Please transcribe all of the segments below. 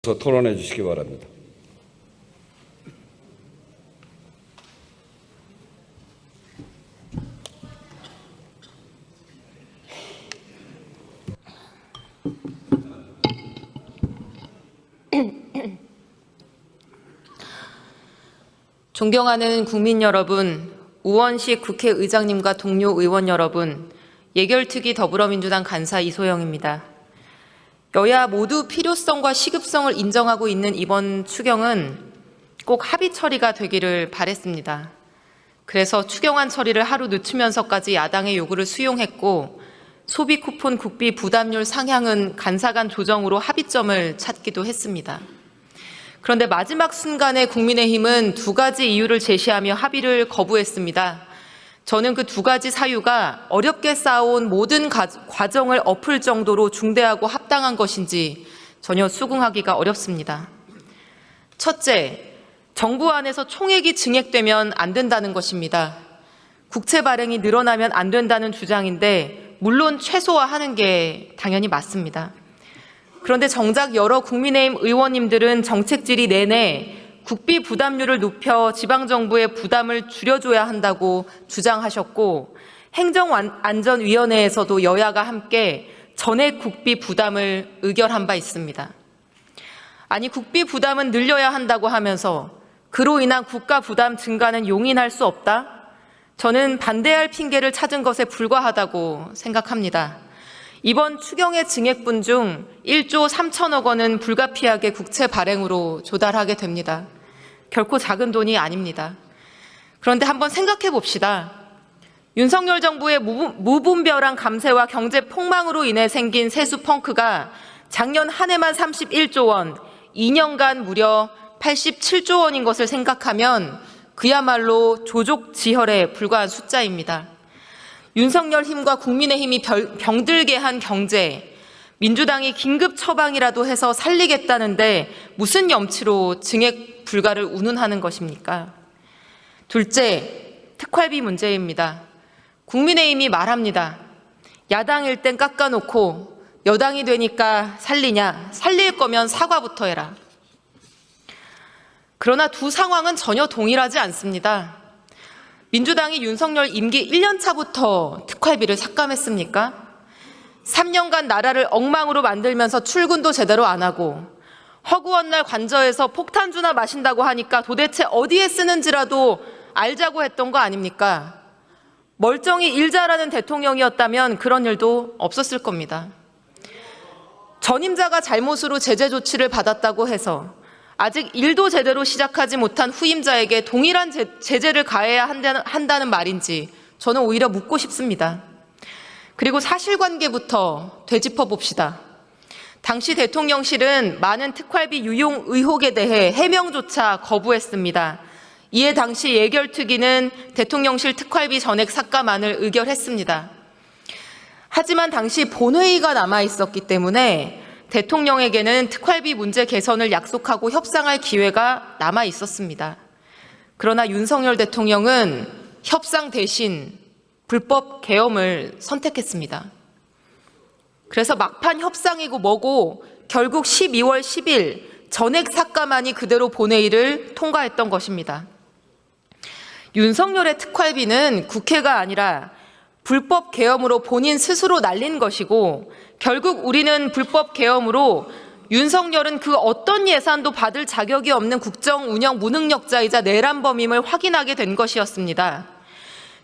토론해 주시기 바랍니다. 존경하는 국민 여러분, 우원식 국회의장님과 동료 의원 여러분, 예결특위 더불어민주당 간사 이소영입니다. 여야 모두 필요성과 시급성을 인정하고 있는 이번 추경은 꼭 합의 처리가 되기를 바랬습니다. 그래서 추경안 처리를 하루 늦추면서까지 야당의 요구를 수용했고, 소비 쿠폰 국비 부담률 상향은 간사 간 조정으로 합의점을 찾기도 했습니다. 그런데 마지막 순간에 국민의힘은 두 가지 이유를 제시하며 합의를 거부했습니다. 저는 그 두 가지 사유가 어렵게 쌓아온 모든 과정을 엎을 정도로 중대하고 합당한 것인지 전혀 수긍하기가 어렵습니다. 첫째, 정부 안에서 총액이 증액되면 안 된다는 것입니다. 국채 발행이 늘어나면 안 된다는 주장인데 물론 최소화하는 게 당연히 맞습니다. 그런데 정작 여러 국민의힘 의원님들은 정책질의 내내 국비 부담률을 높여 지방정부의 부담을 줄여줘야 한다고 주장하셨고, 행정안전위원회에서도 여야가 함께 전액 국비 부담을 의결한 바 있습니다. 아니, 국비 부담은 늘려야 한다고 하면서 그로 인한 국가 부담 증가는 용인할 수 없다? 저는 반대할 핑계를 찾은 것에 불과하다고 생각합니다. 이번 추경의 증액분 중 1조 3천억 원은 불가피하게 국채 발행으로 조달하게 됩니다. 결코 작은 돈이 아닙니다. 그런데 한번 생각해 봅시다. 윤석열 정부의 무분별한 감세와 경제 폭망으로 인해 생긴 세수 펑크가 작년 한 해만 31조 원, 2년간 무려 87조 원인 것을 생각하면 그야말로 조족지혈에 불과한 숫자입니다. 윤석열 힘과 국민의힘이 병들게 한 경제, 민주당이 긴급 처방이라도 해서 살리겠다는데 무슨 염치로 증액 불가를 운운하는 것입니까? 둘째, 특활비 문제입니다. 국민의힘이 말합니다. 야당일 땐 깎아놓고 여당이 되니까 살리냐, 살릴 거면 사과부터 해라. 그러나 두 상황은 전혀 동일하지 않습니다. 민주당이 윤석열 임기 1년 차부터 특활비를 삭감했습니까? 3년간 나라를 엉망으로 만들면서 출근도 제대로 안 하고 허구한 날 관저에서 폭탄주나 마신다고 하니까 도대체 어디에 쓰는지라도 알자고 했던 거 아닙니까? 멀쩡히 일 잘하는 대통령이었다면 그런 일도 없었을 겁니다. 전임자가 잘못으로 제재 조치를 받았다고 해서 아직 일도 제대로 시작하지 못한 후임자에게 동일한 제재를 가해야 한다는 말인지 저는 오히려 묻고 싶습니다. 그리고 사실관계부터 되짚어 봅시다. 당시 대통령실은 많은 특활비 유용 의혹에 대해 해명조차 거부했습니다. 이에 당시 예결특위는 대통령실 특활비 전액 삭감안을 의결했습니다. 하지만 당시 본회의가 남아 있었기 때문에 대통령에게는 특활비 문제 개선을 약속하고 협상할 기회가 남아 있었습니다. 그러나 윤석열 대통령은 협상 대신 불법 계엄을 선택했습니다. 그래서 막판 협상이고 뭐고 결국 12월 10일 전액 삭감안이 그대로 본회의를 통과했던 것입니다. 윤석열의 특활비는 국회가 아니라 불법 계엄으로 본인 스스로 날린 것이고, 결국 우리는 불법 계엄으로 윤석열은 그 어떤 예산도 받을 자격이 없는 국정 운영 무능력자이자 내란범임을 확인하게 된 것이었습니다.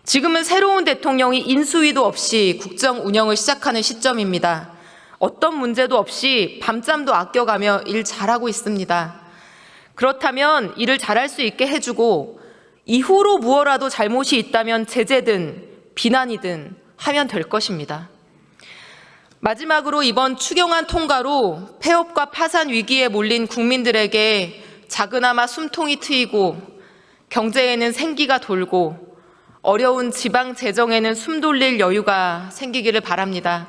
지금은 새로운 대통령이 인수위도 없이 국정 운영을 시작하는 시점입니다. 어떤 문제도 없이 밤잠도 아껴가며 일 잘하고 있습니다. 그렇다면 일을 잘할 수 있게 해주고 이후로 무엇라도 잘못이 있다면 제재든 비난이든 하면 될 것입니다. 마지막으로 이번 추경안 통과로 폐업과 파산 위기에 몰린 국민들에게 작으나마 숨통이 트이고 경제에는 생기가 돌고 어려운 지방 재정에는 숨 돌릴 여유가 생기기를 바랍니다.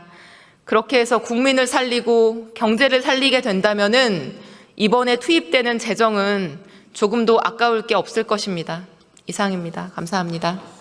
그렇게 해서 국민을 살리고 경제를 살리게 된다면은 이번에 투입되는 재정은 조금도 아까울 게 없을 것입니다. 이상입니다. 감사합니다.